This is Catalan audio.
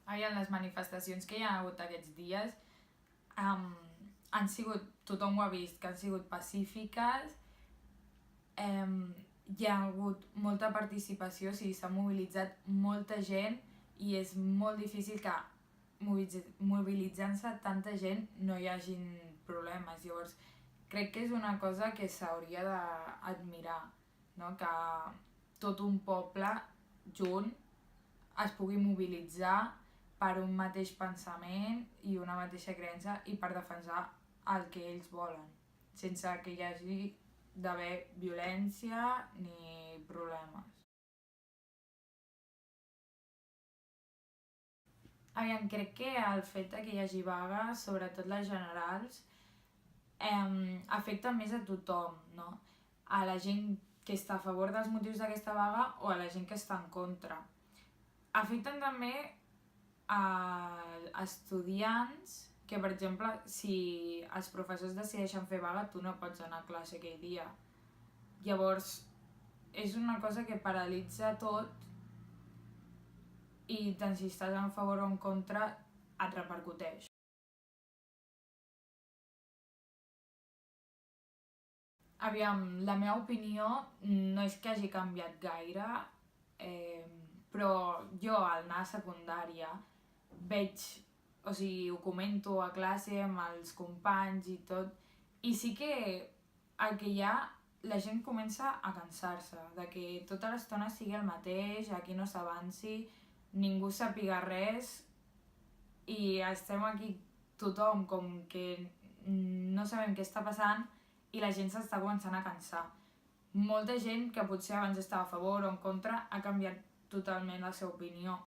Les manifestacions que hi ha hagut aquests dies han sigut, tothom ho ha vist, que han sigut pacífiques, hi ha hagut molta participació, o sigui, s'ha mobilitzat molta gent i és molt difícil que mobilitzant-se tanta gent no hi hagin problemes. Llavors, crec que és una cosa que s'hauria d'admirar, no? Que tot un poble junt es pugui mobilitzar per un mateix pensament i una mateixa creença i per defensar el que ells volen, sense que hi hagi d'haver violència ni problemes. Crec que el fet que hi hagi vagues, sobretot les generals, afecta més a tothom, no? A la gent que està a favor dels motius d'aquesta vaga o a la gent que està en contra. Afecten també a estudiants que, per exemple, si els professors decideixen fer vaga, tu no pots anar a classe aquell dia. Llavors, és una cosa que paralitza tot i tant si estàs a favor o en contra et repercuteix. La meva opinió no és que hagi canviat gaire, però jo al anar a secundària veig, o sigui, ho comento a classe amb els companys i tot, i sí que el que hi ha, la gent comença a cansar-se, de que tota l'estona sigui el mateix, aquí no s'avanci, ningú sàpiga res i estem aquí tothom com que no sabem què està passant i la gent s'està començant a cansar. Molta gent que potser abans estava a favor o en contra ha canviat totalment la seva opinió.